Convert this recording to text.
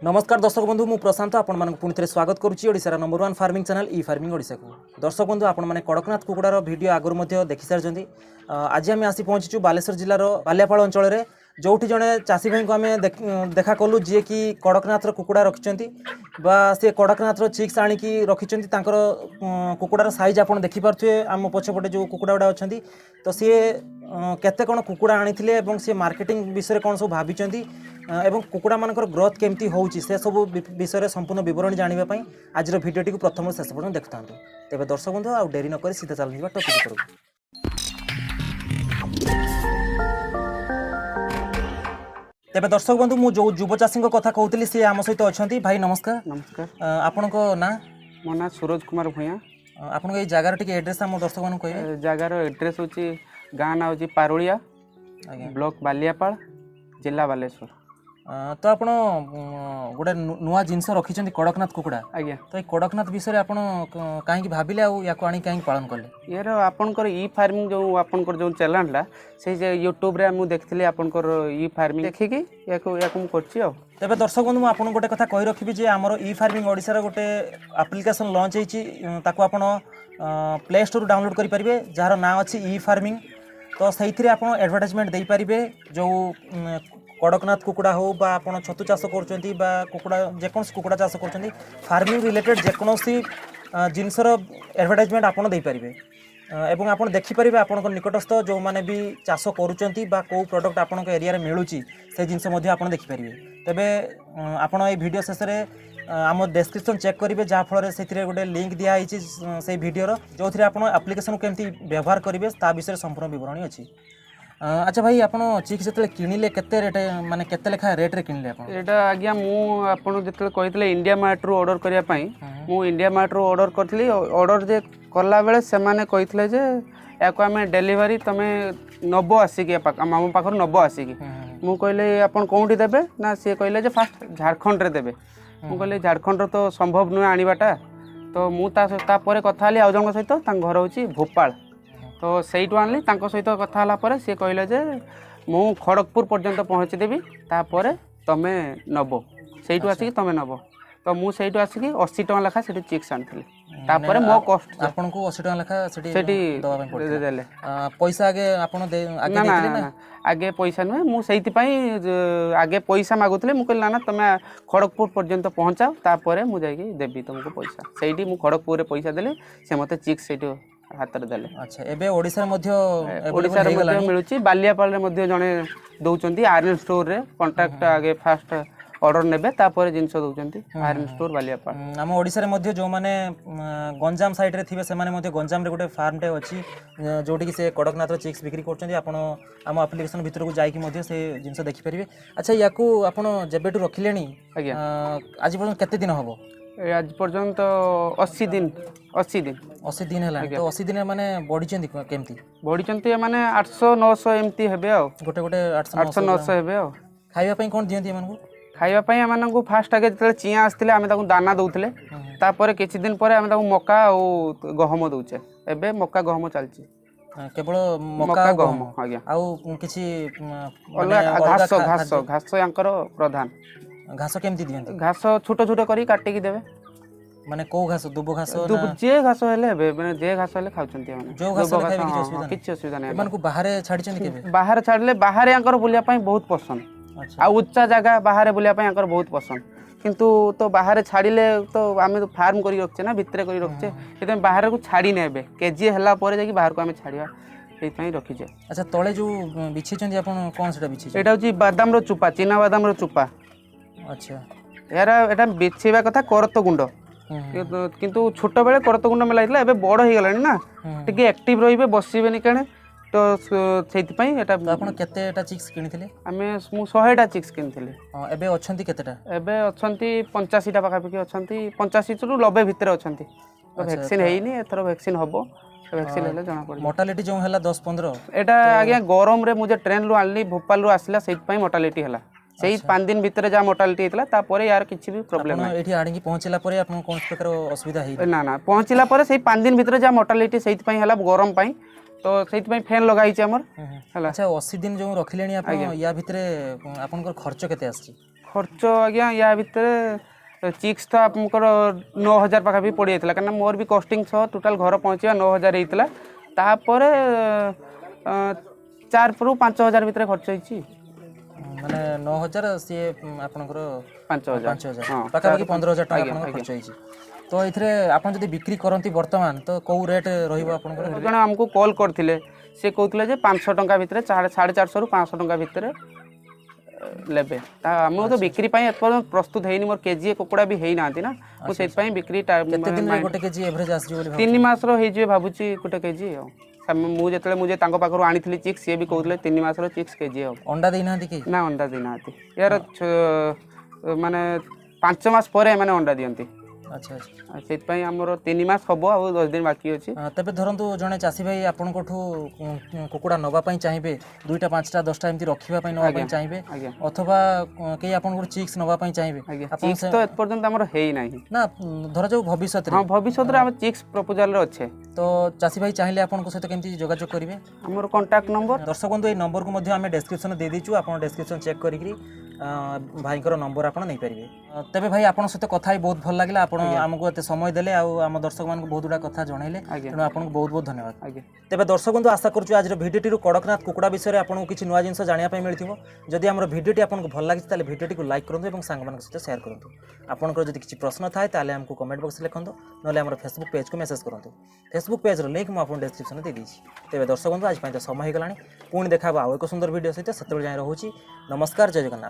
नमस्कार दर्शक बंधु मु प्रशांत आपण पुणी स्वागत करुच्ची ओडिशार number 1 farming channel eFarming Odisha को। दर्शक बंधु आपण मैंने कड़कनाथ कुकुड़ार वीडियो आगुरी देखि सारी। आज आम आसी पहुँचीचु बालेश्वर जिलार बालियापाल अंचल में जोठी जड़े चाषी भाई को आम देखा कलु जी कि कड़कनाथर कुकुड़ा रखिंट बा सी कड़कनाथर चिक्स आणिकी रखिंट कुकुड़ार साइज आप देखिपे आम पछपटे जो कुकुड़ा गुड़ा अच्छा तो सी केते कौन कुकुड़ा आनी सी मार्केटिंग विषय कौन सब भाई एवं कुकुड़ा मानकर ग्रोथ केमती होउची से सब विषय संपूर्ण विवरण जानापी आज भिडियोटी प्रथम शेष पर्यटन देखता तेज दर्शक बंधु आ डेरी नक सीधा चल टॉपिक पर। तेज दर्शक बंधु मु जो युव चाषी कथा कहती सी आम सहित अच्छा भाई नमस्कार। नमस्कार आपण ना मो ना सूरज कुमार भूया। आपन ये जगार टिके एड्रेस आम दर्शक मान कहे। जगार एड्रेस होची गाँ ना होची पारोलिया ब्लॉक बालियापाल जिला बालेश्वर। तो आप गोटे नुआ जिनस रखिंट कड़कनाथ कुकुड़ा आज्ञा तो ये कड़कनाथ विषय आप कहीं भाविले या कहीं पालन कले यार आपनकर eFarming जो आपनकर जो चैनल से यूट्यूब रे हम देखथि आपनकर eFarming देखिकी याको याको करछि। आ तेबे दर्शक बंधु आपन गोटे कथा कहि रखिबि जे हमर eFarming ओडिसा रे गोटे एप्लिकेशन लॉन्च होईछि ताको आपन प्ले स्टोर डाउनलोड करि परिबे जार नाम अछि eFarming। तो सेइथिरे आपन एडवर्टाइजमेंट देई परिबे जो कड़कनाथ कुकुड़ा हो बा आपन छतु चाष करछंती बा कुकुड़ा जेकोनस कुकुड़ा चाष करछंती फार्मिंग रिलेटेड जेकोनसी जिनसर एडवर्टाइजमेंट आपन देई परिबे एवं आपन देखि परिबे आपन निकटस्थ जो माने भी चाष करूछंती बा को प्रोडक्ट आपन एरिया रे मिलुची से जिनस मध्ये आपन देखि परिबे। तबे आपन ए वीडियो शेष रे आम डिस्क्रिप्शन चेक करेंगे जहाँफल से गोटे लिंक दिखाई से वीडियो जो थी आप एप्लिकेशन केमती व्यवहार करेंगे ता विषय संपूर्ण विवरणी अच्छी। अच्छा भाई आप चिक्स जो किणिले केते रेट माने केते लेखा रेट रे किणिले आप एटा आज्ञा मु आपन जते कहितले इंडिया मार्ट रो ऑर्डर करिया पई मु इंडिया मार्ट रो ऑर्डर करथली। ऑर्डर जे करला बेले से माने कहितले जे याको हमें डिलीवरी तमे 90 आसिकी मामू पाखर 90 आसिकी मु कहले आपन कोउठी देबे ना से कहले जे फास्ट झारखंड रे देबे। मु कहले झारखंड तो संभव नुहे आनिबाटा तो मु ता परे कथा हली आ जण सहित ता घर होची भोपाल तो सेइटु आनली तांको सहित कथा हला परे से कहले जे मु खड़गपुर पर्यंत पहुँची देबी तापरे तमे नबो सेइटु आसिकी तमे नबो तो मु सेइटु आसिकी 80 टका लेखा सेठी चिक्स आनथली तापरे मो कॉस्ट आपन को 80 टका लेखा सेठी दवा पई पड़े देले पैसा आगे आपन आगे देथिले ना आगे पैसा नुहे मु सेइति पई आगे पैसा मागुतले मु कहला ना तमे खड़गपुर पर्यंत पहुंचाओ तापरे मु जाई देबी तुमको पैसा सेइटी मु खड़गपुर रे पैसा देले से मते चिक्स सेइटो हाथ रे देले। अच्छा एबे ओडिसा मध्ये मिलुची बालियापाल रे मध्ये जने दउचंती आर्यन स्टोर रे कांटेक्ट आगे फास्ट ऑर्डर नेबे तापर जिंस दउचंती आर्यन स्टोर बालियापाल। हम ओडिसा रे मध्ये जो माने गंजाम साइड रे थिबे से माने मध्ये गंजाम रे गोटे फार्म टे अछि जोटी कि से कड़कनाथ चिक्स बिक्री करचंती आपण हम एप्लिकेशन भीतर को जाई कि मध्ये से जिंस देखि परिबे। अच्छा याकू आपण जेबेटू रखिलेनी आज्ञा आज पर्यंत केते दिन हबो आज पर्यंत 80 दिन है तो 80 दिन माने बॉडी चंदी केमती बॉडी चंती माने 800 900 एमती हेबे आ गोटे गोटे 800 900 हेबे आ खाइबा पई कोन दियंती मानकू खाइबा पई मानकू फास्ट आगे जते चिया आस्थिले आमे ताकू दाना दउथले तापर किछि दिन परे आमे ताकू मक्का और गहम दउचे एबे मक्का गहम चलची केवल मक्का गहम आज्ञा आउ किछि घास घास घास यांकर प्रधान घास केमती दियंती घास छोटो छोटो करी काटी की देबे माने को घास दुबो घास जे घास हेले माने जे घास हेले खाउचंती माने जो घास खाइबे किछि असुविधा नै मानकू बाहर छाडी चंदी केबे बाहर छाडले बाहर यांकर बुलिया पई बहुत पसंद। अच्छा आ उच्चा जगह बाहर बुलिया पई यांकर बहुत पसंद किंतु तो बाहर छाडिले तो आमे तो फार्म करी रखछे ना भितरे करी रखछे सेते बाहर को छाडी नेबे केजी हला परे जाकी बाहर को आमे छाडिया सेई पई रखिजे। अच्छा तळे जो बिछि चंदी आपण कोन सेटा बिछि एटा होची बादाम रो चुपा चीना बादाम रो चुपा। अच्छा यार एटा बिछेबा कथा करत गुंड किंतु छोट बेले करत गुंड मिलाइतला एबे बड़ हे गलानी ना टिके एक्टिव रहिबे बसिबेनी कने तो सेति पई एटा आपण केतेटा चिक्स किनिथिले हमें मु 100टा चिक्स किनिथिले एबे अछंती केतेटा एबे अछंती 85 टा पाखा पाखी अछंती 85 रु 90 भितर अछंती तो वैक्सीन हेइनी एथरो वैक्सीन हबो वैक्सीन हेले जणा पड़ी मोर्टालिटी जो हला 10 15 एटा आगे गरम रे मुझे ट्रेन लो आनली भोपाल रो आसला सेति पई मोर्टालिटी हला सेई 5 दिन भितर जा मोर्टालिटी हेतला तापर यार किछि भी प्रॉब्लम नै एठी आडी की पहुंचला परे आपन कोन प्रकार असुविधा हेइ ना ना पहुंचला परे सेई 5 दिन भितर जा मोर्टालिटी सेति पई हला गरम पई तो सेति पई फैन लगाई छै हमर हला। अच्छा 80 दिन जो रखिलेनी आपन या भितरे आपन खर्च केते आछि खर्च आज्ञा या भितर चिक्स तो आपंकर 9,000 पाखापी पड़ जाता कहीं मोर भी कस्टिंग सह टोटाल घर पहुँचा 9,000 होता तापर 4 ରୁ 5,000 भितर खर्च होती माने 9,000 सी आपनकर 5,000 5,000 पाखापाखि 15,000 टका आपनकर खर्च होइछि तो एथिरे आपन जदि बिक्री करंती वर्तमान तो कौ रेट रहिबो आपनकर जण हमको कॉल करथिले से कहउतले जे 500 टका भितर 450 ରୁ 500 टका भितर लेबे ता हम तो बिक्री पई एतपर प्रस्तुत हेनी मोर केजी कुकुडा भी हेई नांती ना मु सेत पई बिक्री केते दिन रे गोटे केजी एवरेज आसी बोली 3 मास रो हेई जे भाबुची गोटे केजी मु जेतले मुझे तांको पाखरु आनिथिली चिक्स से भी कहउतले 3 मास रो चिक्स केजी अंडा देई नांती कि ना अंडा देई नांती यार माने 5 मास परे माने अंडा दियंती अच्छा अच्छा से 3 मास हम आ 10 दिन बाकी अच्छी तेज धरतु जड़े चाषी भाई आपण कुकुड़ा नापी चाहिए 2टा 5टा 10टा एमती रखापी नापी चाहिए अथवा कई आप चिक्स नापी चाहिए चिक्स तो एपर्यंत आमर है ना धर जाऊ भविष्य हाँ भविष्य आम चिक्स प्रपोजाल अच्छे तो चाषी भाई चाहिए आपको सहित केमती जोगाजोग करेंगे आमर कांटेक्ट नंबर दर्शक बंधु ये नंबर को आम डिस्क्रिप्शन दे दीचु आप डिस्क्रिप्शन चेक करी भाई नंबर आप नहीं पारे तेरे भाई आप सहित कथा बहुत भल लगे आप आमको एत समय देले आम दर्शक मान बहुत गुड़ा कथा जनइले तेणु आपको बहुत बहुत धन्यवाद तेज दर्शक बंधु आशा करूँ आज भिडियो कड़कनाथ कुकुड़ा विषय में आपको किसी नुआ जिन जानापी मिलती जदि आम भिडियो आपको भल लगी भिडियो को लाइक करूँ और सांग सहित सेयार करूँ आपंकर जब किसी प्रश्न थाए ताले हमको कमेंट बॉक्स लिखूँ ना आम फेसबुक पेज को मेसेज करूँ फेसबुक पेज लिंक मुझे डिस्क्रिप्शन दे देती तेज दर्शक बंधु आज तो समय हो गला पुणी देखा आउ एक सुंदर भिडियो सहित से जाए रोचे नमस्कार जय जगन्नाथ।